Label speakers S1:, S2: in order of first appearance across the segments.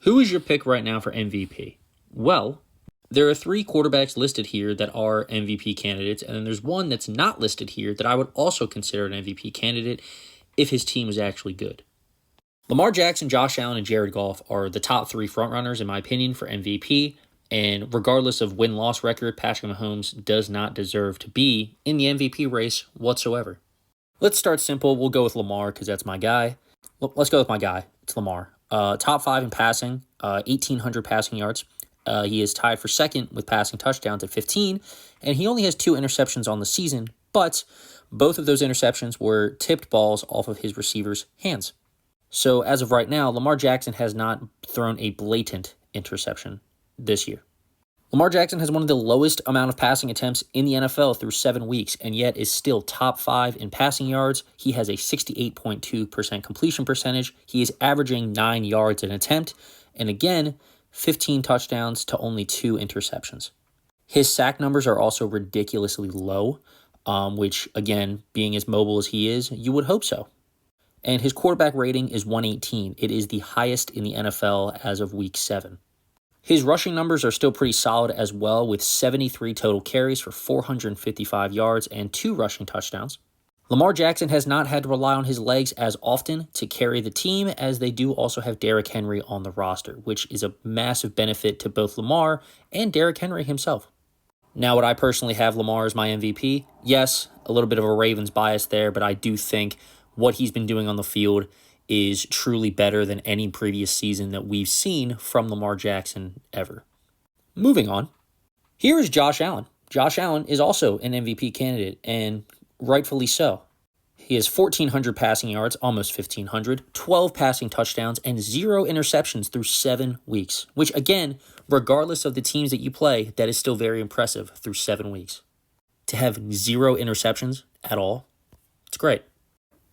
S1: Who is your pick right now for MVP? Well, there are 3 quarterbacks listed here that are MVP candidates, and then there's one that's not listed here that I would also consider an MVP candidate if his team was actually good. Lamar Jackson, Josh Allen, and Jared Goff are the top 3 frontrunners, in my opinion, for MVP, and regardless of win-loss record, Patrick Mahomes does not deserve to be in the MVP race whatsoever. Let's start simple. We'll go with Lamar because that's my guy. Let's go with my guy. It's Lamar. Top 5 in passing, 1,800 passing yards. He is tied for second with passing touchdowns at 15, and he only has 2 interceptions on the season, but both of those interceptions were tipped balls off of his receivers' hands. So as of right now, Lamar Jackson has not thrown a blatant interception this year. Lamar Jackson has one of the lowest amount of passing attempts in the NFL through 7 weeks, and yet is still top 5 in passing yards. He has a 68.2% completion percentage. He is averaging 9 yards an attempt, and again, 15 touchdowns to only 2 interceptions. His sack numbers are also ridiculously low, which, again, being as mobile as he is, you would hope so. And his quarterback rating is 118. It is the highest in the NFL as of week 7. His rushing numbers are still pretty solid as well, with 73 total carries for 455 yards and 2 rushing touchdowns. Lamar Jackson has not had to rely on his legs as often to carry the team, as they do also have Derrick Henry on the roster, which is a massive benefit to both Lamar and Derrick Henry himself. Now, would I personally have Lamar as my MVP? Yes, a little bit of a Ravens bias there, but I do think what he's been doing on the field is truly better than any previous season that we've seen from Lamar Jackson ever. Moving on, here is Josh Allen. Josh Allen is also an MVP candidate, and rightfully so. He has 1,400 passing yards, almost 1,500, 12 passing touchdowns, and 0 interceptions through 7 weeks, which again, regardless of the teams that you play, that is still very impressive through 7 weeks. To have 0 interceptions at all, it's great.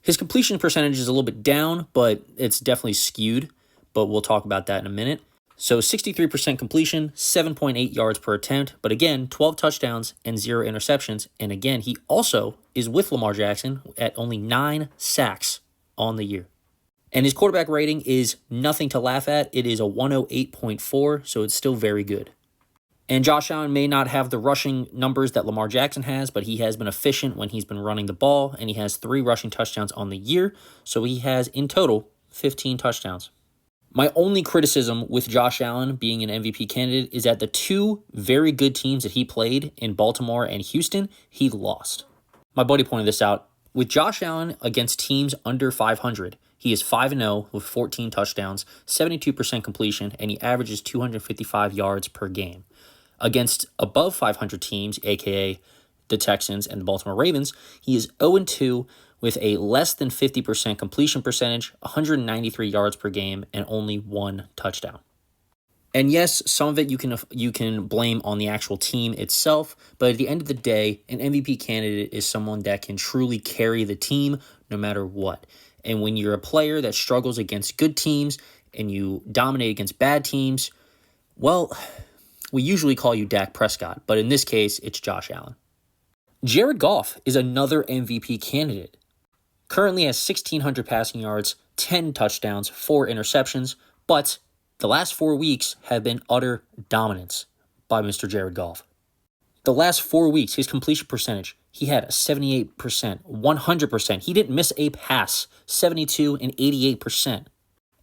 S1: His completion percentage is a little bit down, but it's definitely skewed, but we'll talk about that in a minute. So 63% completion, 7.8 yards per attempt, but again, 12 touchdowns and 0 interceptions. And again, he also is with Lamar Jackson at only 9 sacks on the year. And his quarterback rating is nothing to laugh at. It is a 108.4, so it's still very good. And Josh Allen may not have the rushing numbers that Lamar Jackson has, but he has been efficient when he's been running the ball, and he has 3 rushing touchdowns on the year, so he has, in total, 15 touchdowns. My only criticism with Josh Allen being an MVP candidate is that the 2 very good teams that he played in Baltimore and Houston, he lost. My buddy pointed this out. With Josh Allen against teams under 500, he is 5-0 with 14 touchdowns, 72% completion, and he averages 255 yards per game. Against above 500 teams, aka the Texans and the Baltimore Ravens, he is 0-2 with a less than 50% completion percentage, 193 yards per game, and only 1 touchdown. And yes, some of it you can blame on the actual team itself, but at the end of the day, an MVP candidate is someone that can truly carry the team no matter what. And when you're a player that struggles against good teams and you dominate against bad teams, well, we usually call you Dak Prescott, but in this case, it's Josh Allen. Jared Goff is another MVP candidate. Currently has 1,600 passing yards, 10 touchdowns, 4 interceptions, but the last 4 weeks have been utter dominance by Mr. Jared Goff. The last 4 weeks, his completion percentage, he had a 78%, 100%. He didn't miss a pass, 72 and 88%.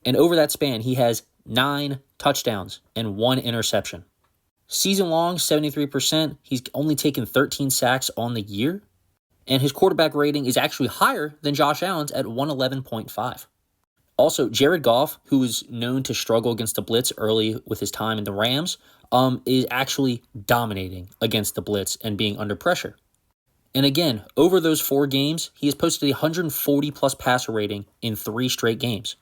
S1: And over that span, he has 9 touchdowns and 1 interception. Season long, 73%. He's only taken 13 sacks on the year. And his quarterback rating is actually higher than Josh Allen's at 111.5. Also, Jared Goff, who is known to struggle against the blitz early with his time in the Rams, is actually dominating against the blitz and being under pressure. And again, over those 4 games, he has posted a 140-plus passer rating in 3 straight games.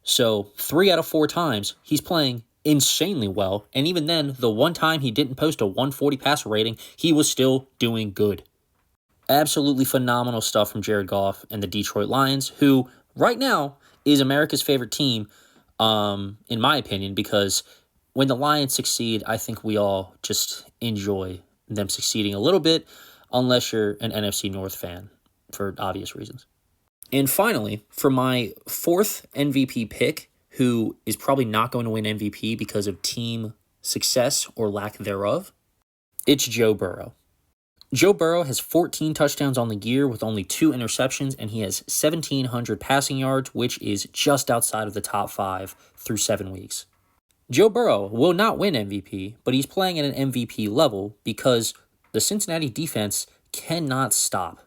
S1: So 3 out of 4 times, he's playing insanely well, and even then, the one time he didn't post a 140 passer rating, he was still doing good. Absolutely phenomenal stuff from Jared Goff and the Detroit Lions, who right now is America's favorite team, in my opinion, because when the Lions succeed, I think we all just enjoy them succeeding a little bit, unless you're an NFC North fan, for obvious reasons. And finally, for my 4th MVP pick, who is probably not going to win MVP because of team success or lack thereof, it's Joe Burrow. Joe Burrow has 14 touchdowns on the year with only 2 interceptions, and he has 1,700 passing yards, which is just outside of the top 5 through 7 weeks. Joe Burrow will not win MVP, but he's playing at an MVP level because the Cincinnati defense cannot stop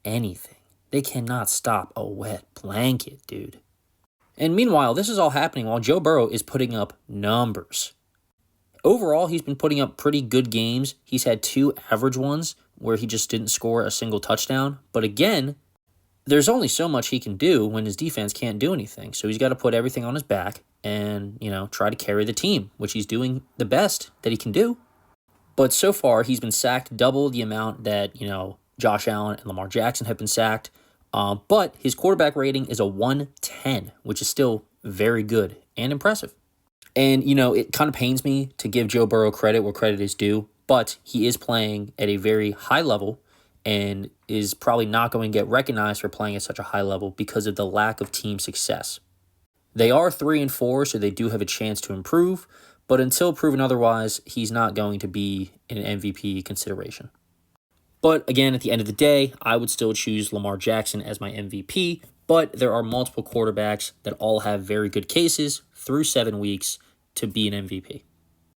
S1: anything. They cannot stop a wet blanket, dude. And meanwhile, this is all happening while Joe Burrow is putting up numbers. Overall, he's been putting up pretty good games. He's had 2 average ones where he just didn't score a single touchdown. But again, there's only so much he can do when his defense can't do anything. So he's got to put everything on his back and, try to carry the team, which he's doing the best that he can do. But so far, he's been sacked double the amount that, Josh Allen and Lamar Jackson have been sacked. But his quarterback rating is a 110, which is still very good and impressive. And, it kind of pains me to give Joe Burrow credit where credit is due, but he is playing at a very high level and is probably not going to get recognized for playing at such a high level because of the lack of team success. They are 3-4, so they do have a chance to improve, but until proven otherwise, he's not going to be in an MVP consideration. But again, at the end of the day, I would still choose Lamar Jackson as my MVP, but there are multiple quarterbacks that all have very good cases through 7 weeks to be an MVP.